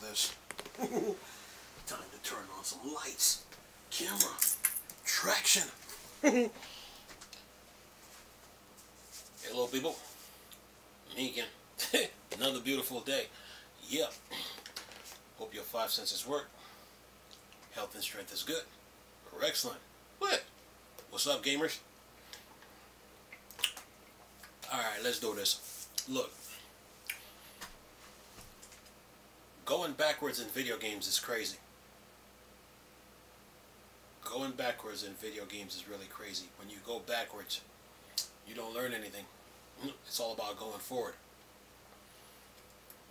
this. Time to turn on some lights, camera, traction. Hello people, me again. Another beautiful day. Yep. Hope your five senses work. Health and strength is good. Or excellent. What? What's up, gamers? Alright, let's do this. Look. Going backwards in video games is crazy. Going backwards in video games is really crazy. When you go backwards, you don't learn anything. It's all about going forward.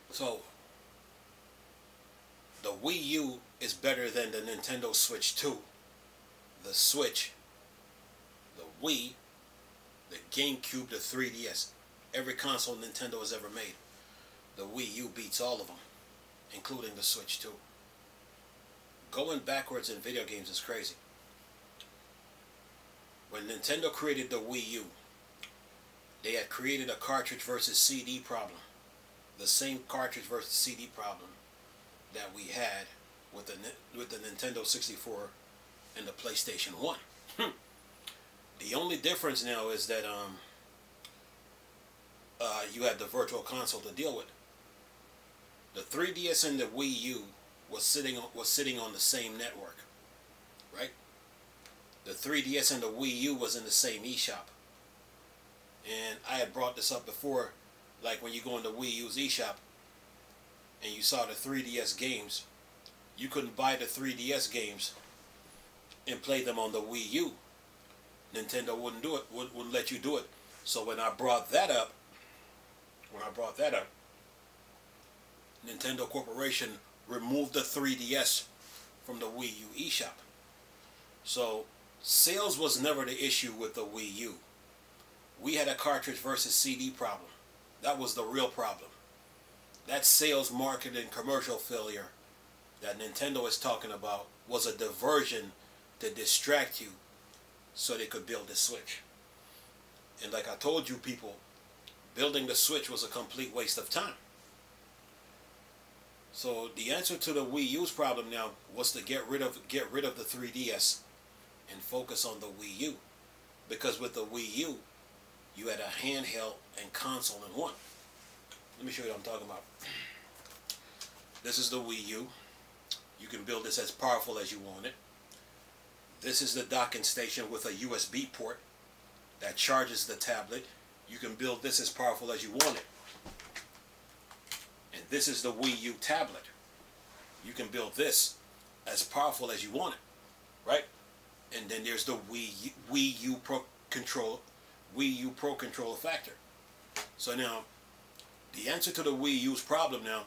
So, the Wii U is better than the Nintendo Switch 2. The Switch, the Wii, the GameCube, the 3DS. Every console Nintendo has ever made. The Wii U beats all of them, including the Switch 2. Going backwards in video games is crazy. When Nintendo created the Wii U, they had created a cartridge versus CD problem. The same cartridge versus CD problem that we had with the Nintendo 64 and the PlayStation 1. The only difference now is that you had the Virtual Console to deal with. The 3DS and the Wii U was sitting on the same network, right? The 3DS and the Wii U was in the same eShop. And I had brought this up before, like when you go into Wii U's eShop and you saw the 3DS games, you couldn't buy the 3DS games and play them on the Wii U. Nintendo wouldn't do it, wouldn't let you do it. So when I brought that up, Nintendo Corporation removed the 3DS from the Wii U eShop. So sales was never the issue with the Wii U. We had a cartridge versus CD problem. That was the real problem. That sales, market, and commercial failure that Nintendo is talking about was a diversion to distract you so they could build the Switch. And like I told you people, building the Switch was a complete waste of time. So the answer to the Wii U's problem now was to get rid of the 3DS and focus on the Wii U. Because with the Wii U, you had a handheld and console in one. Let me show you what I'm talking about. This is the Wii U. You can build this as powerful as you want it. This is the docking station with a USB port that charges the tablet. You can build this as powerful as you want it. And this is the Wii U tablet. You can build this as powerful as you want it, right? And then there's the Wii U Pro Controller Factor. So now, the answer to the Wii U's problem now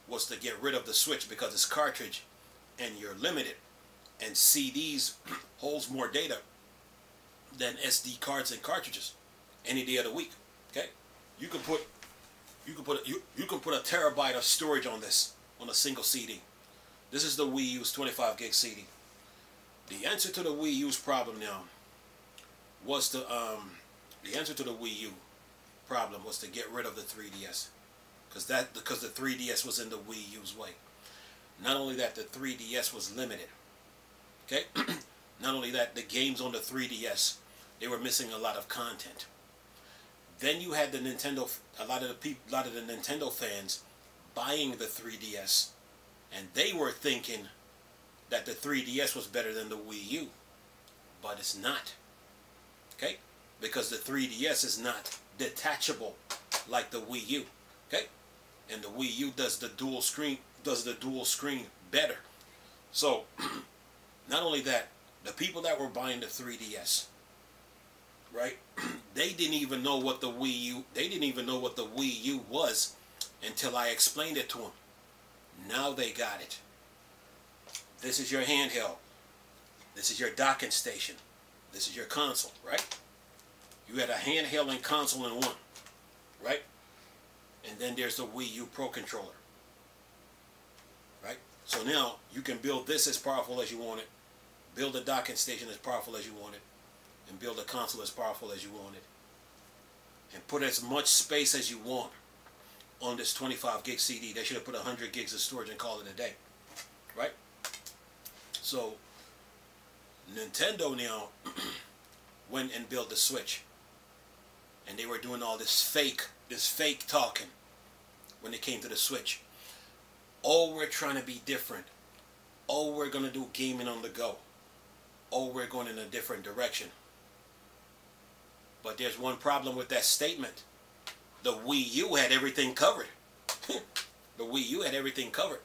was to get rid of the Switch because it's cartridge and you're limited. And CDs holds more data than SD cards and cartridges any day of the week. Okay, you can put a terabyte of storage on this on a single CD. This is the Wii U's 25 gig CD. The answer to the Wii U's problem now was to the answer to the Wii U problem was to get rid of the 3DS because the 3DS was in the Wii U's way. Not only that, the 3DS was limited. Okay, not only that, the games on the 3DS, they were missing a lot of content. Then you had the Nintendo, a lot of the Nintendo fans buying the 3DS, and they were thinking that the 3DS was better than the Wii U, but it's not. Okay, because the 3DS is not detachable like the Wii U. Okay, and the Wii U does the dual screen better. So not only that, the people that were buying the 3DS, right? They didn't even know what the Wii U was until I explained it to them. Now they got it. This is your handheld. This is your docking station. This is your console, right? You had a handheld and console in one, right? And then there's the Wii U Pro Controller, right? So now you can build this as powerful as you want it, build a docking station as powerful as you want it, and build a console as powerful as you want it, and put as much space as you want on this 25 gig CD. They should have put 100 gigs of storage and called it a day, right? So Nintendo now went and built the Switch, and they were doing all this fake talking when it came to the Switch. Oh, we're trying to be different. Oh, we're gonna do gaming on the go. Oh, we're going in a different direction. But there's one problem with that statement. The Wii U had everything covered. The Wii U had everything covered.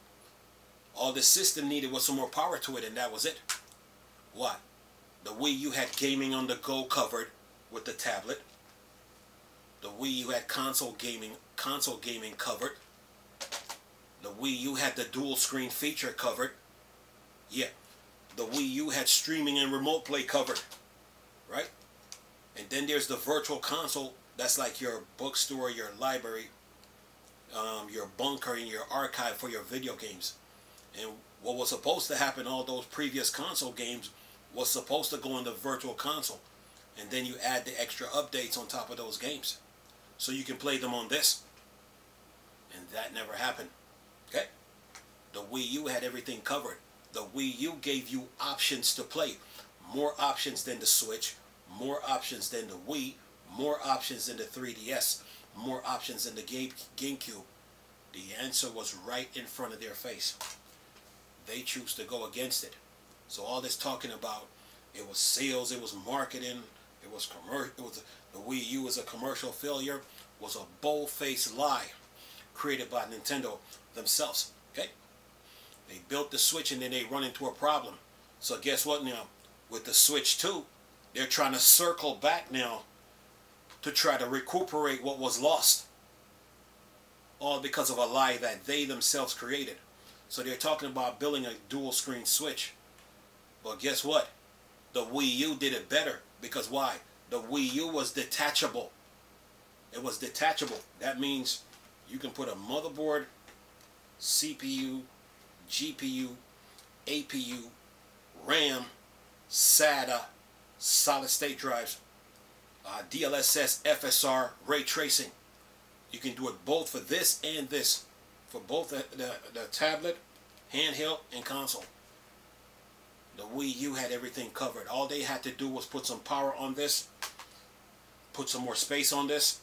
All the system needed was some more power to it, and that was it. What? The Wii U had gaming on the go covered with the tablet. The Wii U had console gaming covered. The Wii U had the dual screen feature covered. Yeah. The Wii U had streaming and remote play covered. Right? And then there's the virtual console. That's like your bookstore, your library, your bunker, and your archive for your video games. And what was supposed to happen, all those previous console games, was supposed to go in the virtual console. And then you add the extra updates on top of those games, so you can play them on this. And that never happened. Okay? The Wii U had everything covered. The Wii U gave you options to play. More options than the Switch. More options than the Wii. More options than the 3DS. More options than the GameCube. The answer was right in front of their face. They choose to go against it. So all this talking about, it was sales, it was marketing, it was the Wii U was a commercial failure, was a bold-faced lie created by Nintendo themselves. Okay? They built the Switch and then they run into a problem. So guess what now? With the Switch 2, they're trying to circle back now to try to recuperate what was lost. All because of a lie that they themselves created. So they're talking about building a dual screen Switch. But guess what? The Wii U did it better. Because why? The Wii U was detachable. It was detachable. That means you can put a motherboard, CPU, GPU, APU, RAM, SATA, solid state drives, DLSS, FSR, ray tracing. You can do it both for this and this. For both the tablet, handheld, and console. The Wii U had everything covered. All they had to do was put some power on this, put some more space on this,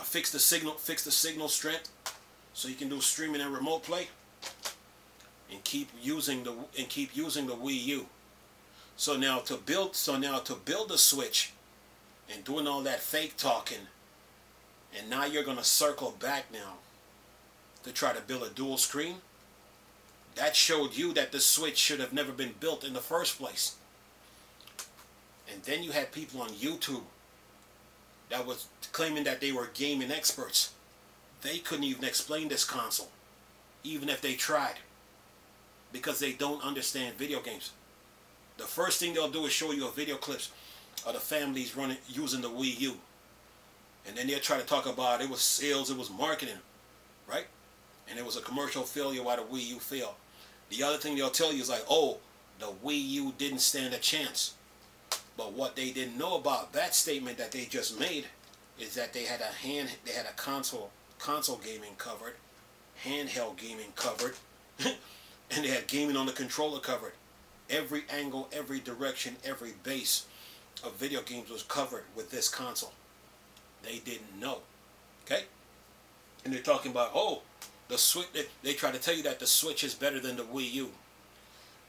fix the signal strength, so you can do streaming and remote play, and keep using the Wii U. So now to build the Switch, and doing all that fake talking, and now you're gonna circle back now to try to build a dual screen. That showed you that the Switch should have never been built in the first place. And then you had people on YouTube that was claiming that they were gaming experts. They couldn't even explain this console, even if they tried, because they don't understand video games. The first thing they'll do is show you a video clips of the families using the Wii U. And then they'll try to talk about it was sales, it was marketing, right? And it was a commercial failure why the Wii U failed. The other thing they'll tell you is like, oh, the Wii U didn't stand a chance. But what they didn't know about that statement that they just made is that they had a console gaming covered, handheld gaming covered, and they had gaming on the controller covered. Every angle, every direction, every base of video games was covered with this console. They didn't know. Okay? And they're talking about, oh, the Switch, they try to tell you that the Switch is better than the Wii U.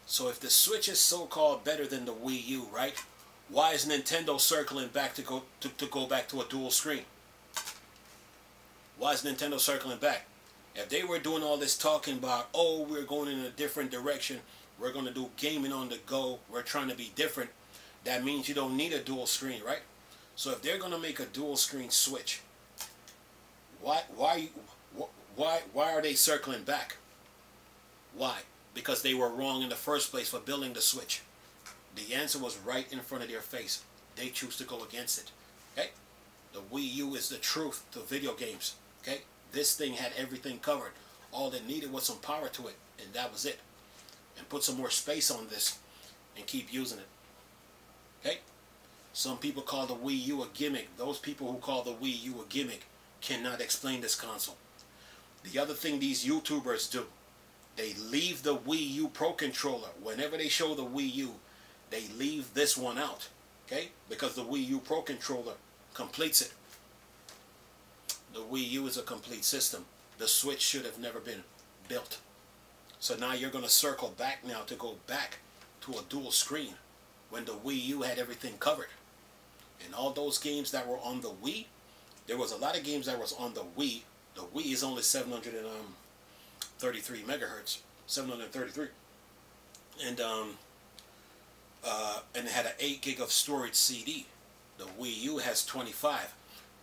So if the Switch is so-called better than the Wii U, right? Why is Nintendo circling back to go back to a dual screen? Why is Nintendo circling back? If they were doing all this talking about, oh, we're going in a different direction, we're going to do gaming on the go, we're trying to be different, that means you don't need a dual screen, right? So if they're going to make a dual screen Switch, why are they circling back? Why? Because they were wrong in the first place for building the Switch. The answer was right in front of their face. They choose to go against it. Okay? The Wii U is the truth to video games. Okay? This thing had everything covered. All it needed was some power to it, and that was it. And put some more space on this and keep using it. Okay? Some people call the Wii U a gimmick. Those people who call the Wii U a gimmick cannot explain this console. The other thing these YouTubers do, they leave the Wii U Pro Controller. Whenever they show the Wii U, they leave this one out. Okay? Because the Wii U Pro Controller completes it. The Wii U is a complete system. The Switch should have never been built. So now you're going to circle back now to go back to a dual screen when the Wii U had everything covered. And all those games that were on the Wii, there was a lot of games that was on the Wii. The Wii is only 733 megahertz, 733, and it had an 8 gig of storage CD. The Wii U has 25.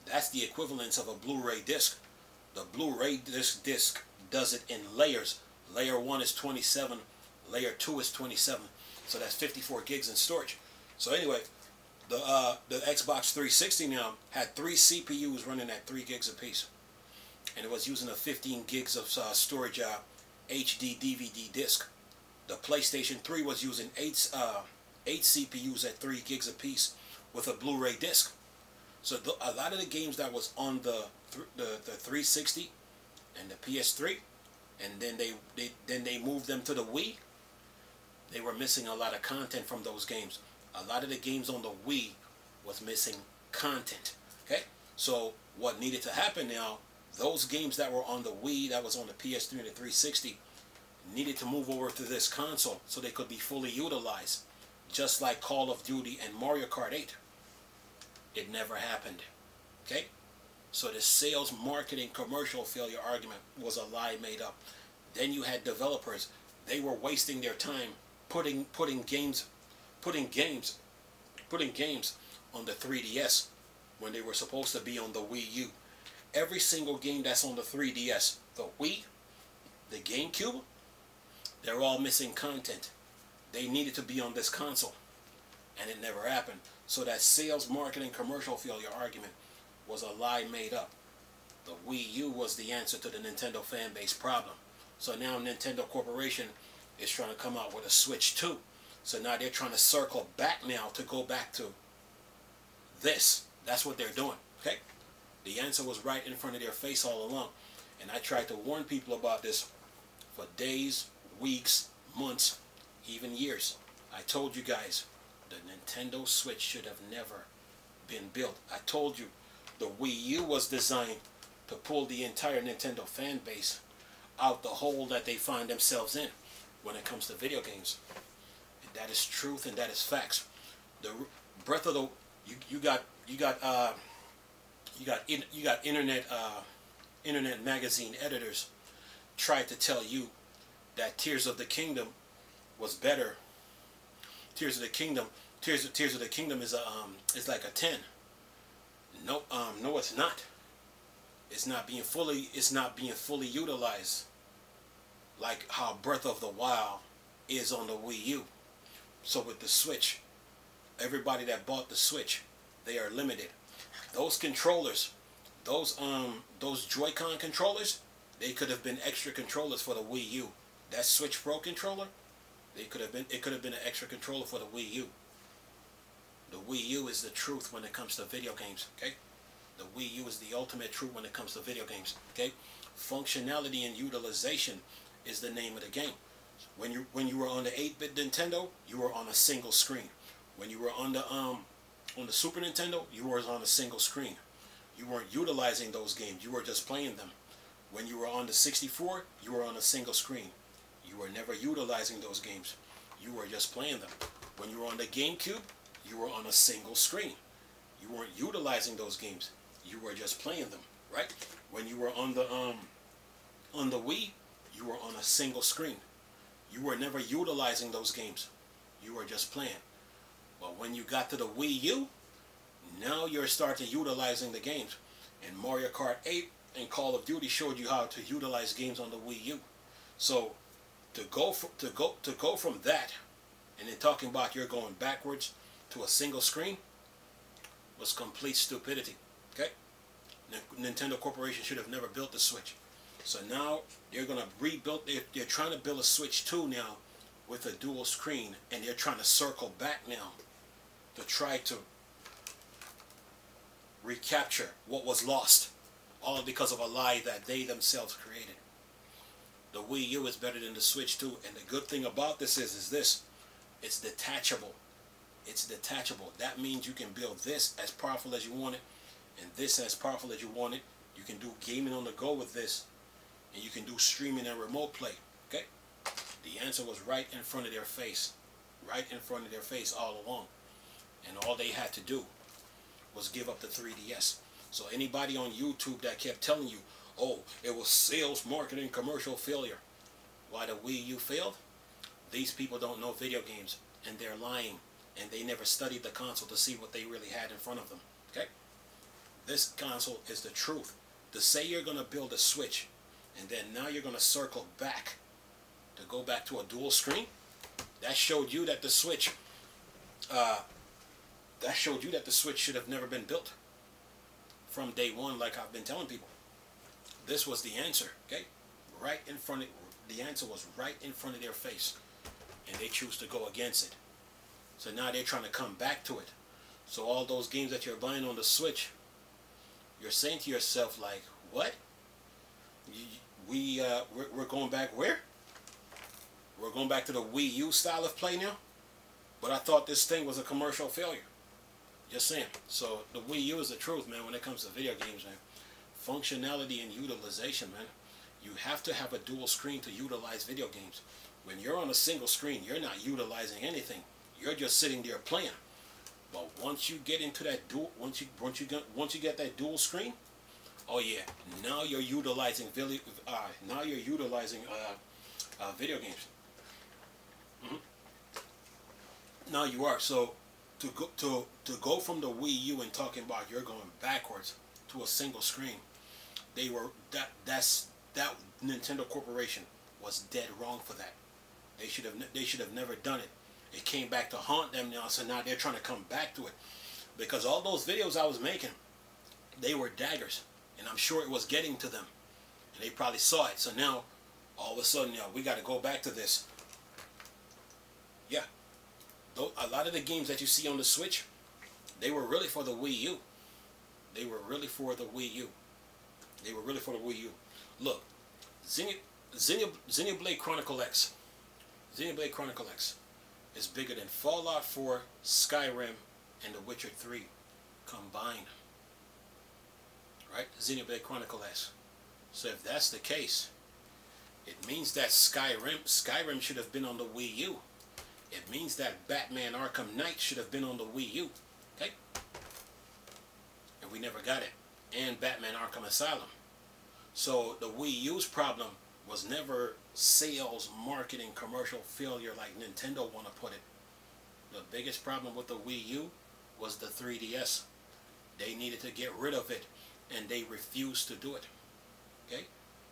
That's the equivalence of a Blu-ray disc. The Blu-ray disc does it in layers. Layer 1 is 27, layer 2 is 27, so that's 54 gigs in storage. So anyway, the Xbox 360 now had 3 CPUs running at 3 gigs apiece, and it was using a 15 gigs of storage HD DVD disc. The PlayStation 3 was using 8 CPUs at 3 gigs apiece with a Blu-ray disc. So a lot of the games that was on the 360 and the PS3, and then they moved them to the Wii, they were missing a lot of content from those games. A lot of the games on the Wii was missing content. Okay, so what needed to happen now, those games that were on the Wii, that was on the PS3 and the 360, needed to move over to this console so they could be fully utilized, just like Call of Duty and Mario Kart 8. It never happened. Okay, so the sales, marketing, commercial failure argument was a lie made up. Then you had developers, they were wasting their time putting games on the 3DS when they were supposed to be on the Wii U. Every single game that's on the 3DS, the Wii, the GameCube, they're all missing content. They needed to be on this console, and it never happened. So that sales, marketing, commercial failure argument was a lie made up. The Wii U was the answer to the Nintendo fan base problem. So now Nintendo Corporation is trying to come out with a Switch 2. So now they're trying to circle back now to go back to this. That's what they're doing. Okay? The answer was right in front of their face all along. And I tried to warn people about this for days, weeks, months, even years. I told you guys, the Nintendo Switch should have never been built. I told you, the Wii U was designed to pull the entire Nintendo fan base out the hole that they find themselves in when it comes to video games. And that is truth, and that is facts. The Breath of the you got internet magazine editors tried to tell you that Tears of the Kingdom was better. Tears of the Kingdom is like a 10. No, it's not. It's not being fully utilized like how Breath of the Wild is on the Wii U. So with the Switch, everybody that bought the Switch, they are limited. Those controllers, those Joy-Con controllers, they could have been extra controllers for the Wii U. That Switch Pro controller, it could have been an extra controller for the Wii U. The Wii U is the truth when it comes to video games, okay? The Wii U is the ultimate truth when it comes to video games, okay? Functionality and utilization is the name of the game. When you were on the 8-bit Nintendo, you were on a single screen. When you were on the Super Nintendo, you were on a single screen. You weren't utilizing those games. You were just playing them. When you were on the 64, you were on a single screen. You were never utilizing those games. You were just playing them. When you were on the GameCube, you were on a single screen. You weren't utilizing those games. You were just playing them, right? When you were on the Wii, you were on a single screen. You were never utilizing those games. You were just playing. But when you got to the Wii U, now you're starting utilizing the games. And Mario Kart 8 and Call of Duty showed you how to utilize games on the Wii U. So to go from that, and then talking about you're going backwards to a single screen, was complete stupidity. Okay, Nintendo Corporation should have never built the Switch. So now they're gonna rebuild. They're trying to build a Switch 2 now with a dual screen, and they're trying to circle back now to try to recapture what was lost. all because of a lie that they themselves created. The Wii U is better than the Switch too, and the good thing about this is this: it's detachable. It's detachable. That means you can build this as powerful as you want it, and this as powerful as you want it. You can do gaming on the go with this, and you can do streaming and remote play. Okay? The answer was right in front of their face. Right in front of their face all along. And all they had to do was give up the 3DS. So anybody on YouTube that kept telling you, oh, it was sales, marketing, commercial failure, why the Wii U failed? These people don't know video games, and they're lying, and they never studied the console to see what they really had in front of them. Okay? This console is the truth. To say you're going to build a Switch, and then now you're going to circle back to go back to a dual screen, that showed you that the Switch should have never been built from day one, like I've been telling people. This was the answer, okay? Right in front of, the answer was right in front of their face, and they choose to go against it. So now they're trying to come back to it. So all those games that you're buying on the Switch, you're saying to yourself like, what? We're going back where? We're going back to the Wii U style of play now? But I thought this thing was a commercial failure. Just saying. So the Wii U is the truth, man, when it comes to video games, man. Functionality and utilization, man. You have to have a dual screen to utilize video games. When you're on a single screen, you're not utilizing anything. You're just sitting there playing. But once you get into that once you get that dual screen, oh yeah, now you're utilizing video games. Now you are. So to go from the Wii U and talking about you're going backwards to a single screen, that Nintendo Corporation was dead wrong for that. They should have never done it. It came back to haunt them now, so now they're trying to come back to it. Because all those videos I was making, they were daggers. And I'm sure it was getting to them. And they probably saw it. So now, all of a sudden, we got to go back to this. Yeah. A lot of the games that you see on the Switch, they were really for the Wii U. They were really for the Wii U. They were really for the Wii U. Look, Xenoblade Chronicle X. Xenoblade Chronicle X is bigger than Fallout 4, Skyrim, and The Witcher 3 combined. Right? Xenoblade Chronicle X. So if that's the case, it means that Skyrim should have been on the Wii U. It means that Batman Arkham Knight should have been on the Wii U. Okay? And we never got it. And Batman Arkham Asylum. So the Wii U's problem was never sales, marketing, commercial failure like Nintendo want to put it. The biggest problem with the Wii U was the 3DS. They needed to get rid of it, and they refused to do it. Okay?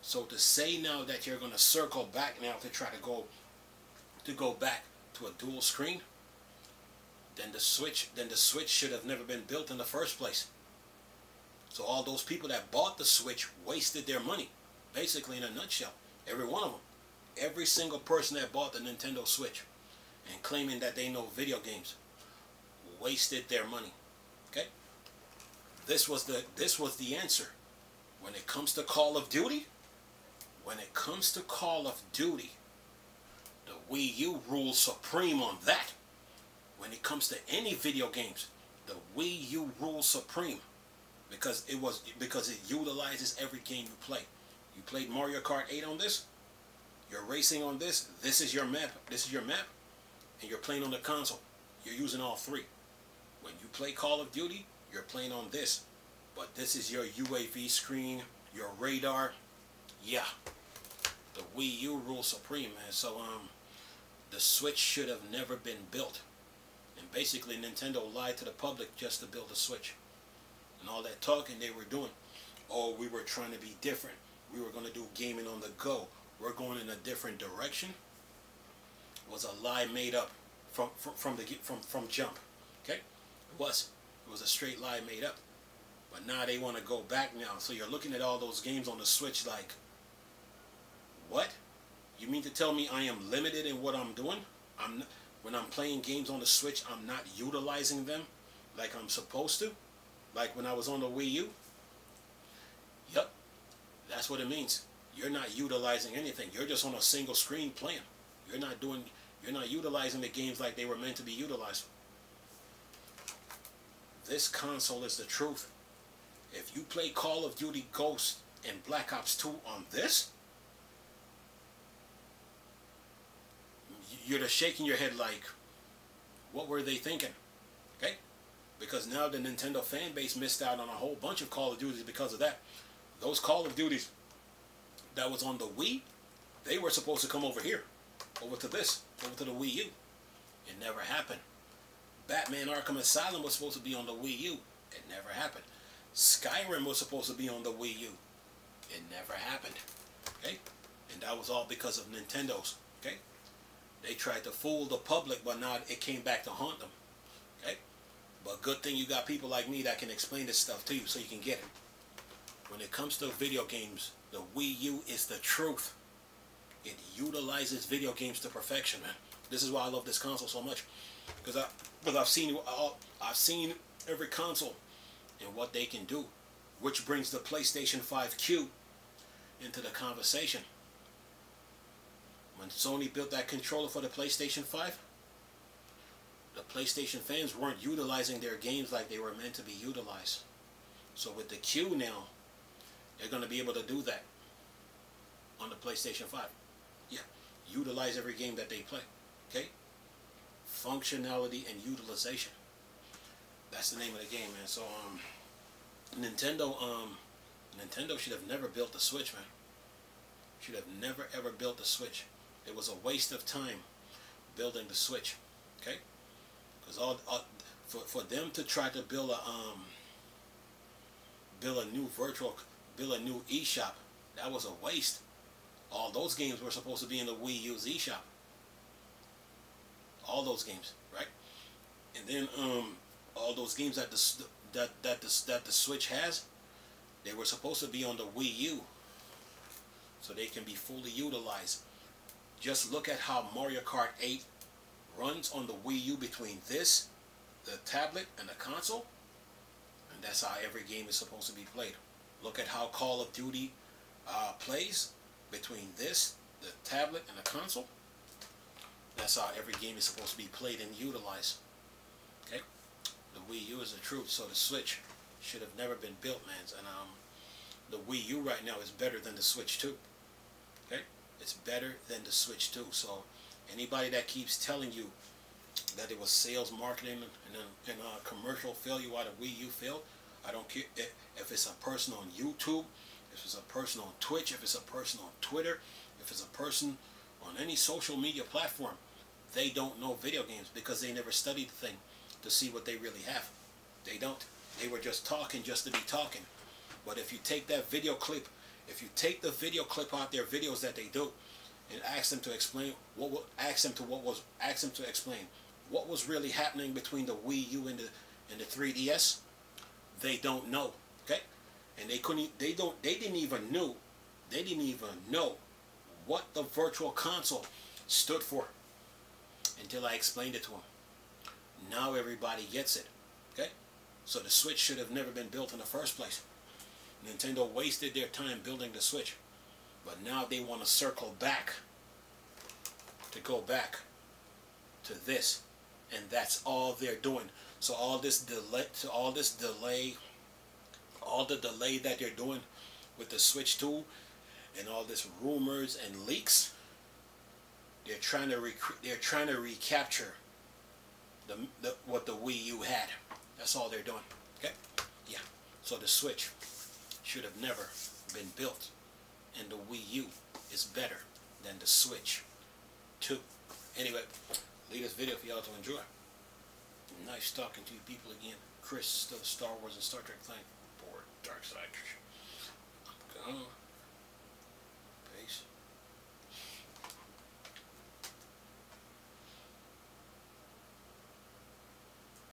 So to say now that you're going to circle back now to try to go back to a dual screen, then the Switch should have never been built in the first place. So all those people that bought the Switch wasted their money. Basically, in a nutshell, every one of them. Every single person that bought the Nintendo Switch and claiming that they know video games wasted their money. Okay? This was the answer. When it comes to Call of Duty, the Wii U rules supreme on that. When it comes to any video games, the Wii U rules supreme. Because it utilizes every game you play. You played Mario Kart 8 on this. You're racing on this. This is your map. And you're playing on the console. You're using all three. When you play Call of Duty, you're playing on this. But this is your UAV screen, your radar. Yeah. The Wii U rules supreme, man. So the Switch should have never been built. And basically Nintendo lied to the public just to build a Switch. And all that talking they were doing. Oh, we were trying to be different. We were going to do gaming on the go. We're going in a different direction. Was a lie made up from jump. Okay? It was a straight lie made up. But now they want to go back now. So you're looking at all those games on the Switch like, what? You mean to tell me I am limited in what I'm doing? When I'm playing games on the Switch, I'm not utilizing them like I'm supposed to? Like when I was on the Wii U? Yep. That's what it means. You're not utilizing anything. You're just on a single screen playing. You're not utilizing the games like they were meant to be utilized. This console is the truth. If you play Call of Duty Ghost and Black Ops 2 on this, you're just shaking your head like, what were they thinking? Okay? Because now the Nintendo fan base missed out on a whole bunch of Call of Duties because of that. Those Call of Duties that was on the Wii, they were supposed to come over here, over to this, over to the Wii U. It never happened. Batman Arkham Asylum was supposed to be on the Wii U. It never happened. Skyrim was supposed to be on the Wii U. It never happened. Okay? And that was all because of Nintendo's. Okay? They tried to fool the public, but now it came back to haunt them. Okay? But good thing you got people like me that can explain this stuff to you so you can get it. When it comes to video games, the Wii U is the truth. It utilizes video games to perfection, man. This is why I love this console so much. Because I've seen every console and what they can do, which brings the PlayStation 5Q into the conversation. When Sony built that controller for the PlayStation 5, the PlayStation fans weren't utilizing their games like they were meant to be utilized. So with the Q now, they're going to be able to do that on the PlayStation 5. Yeah, utilize every game that they play. Okay? Functionality and utilization. That's the name of the game, man. So Nintendo should have never built the Switch, man. Should have never ever built the Switch. It was a waste of time building the Switch. Okay? Because for them to try to build a new eShop, that was a waste. All those games were supposed to be in the Wii U's eShop. All those games, right? And then all those games that the Switch has, they were supposed to be on the Wii U, so they can be fully utilized. Just look at how Mario Kart 8 runs on the Wii U between this, the tablet, and the console, and that's how every game is supposed to be played. Look at how Call of Duty plays between this, the tablet, and the console. That's how every game is supposed to be played and utilized. Okay? The Wii U is the truth, so the Switch should have never been built, man. And the Wii U right now is better than the Switch 2. Okay? It's better than the Switch 2. So anybody that keeps telling you that it was sales, marketing, and commercial failure why the Wii U failed, I don't care if it's a person on YouTube, if it's a person on Twitch, if it's a person on Twitter, if it's a person on any social media platform. They don't know video games because they never studied the thing to see what they really have. They don't. They were just talking just to be talking. But if you take that video clip, if you take the video clip out their videos that they do, and ask them to explain ask them to explain what was really happening between the Wii U and the 3DS, they don't know. Okay? And they didn't even know what the Virtual Console stood for until I explained it to them. Now everybody gets it. Okay? So the Switch should have never been built in the first place. Nintendo wasted their time building the Switch. But now they want to circle back to go back to this. And that's all they're doing. So all the delay that they're doing with the Switch 2 and all this rumors and leaks, they're trying to recapture what the Wii U had. That's all they're doing. Okay? Yeah. So the Switch should have never been built, and the Wii U is better than the Switch 2. Anyway, leave this video for y'all to enjoy. Nice talking to you people again. Chris, the Star Wars and Star Trek thing. Bored Dark Side. I'm gone.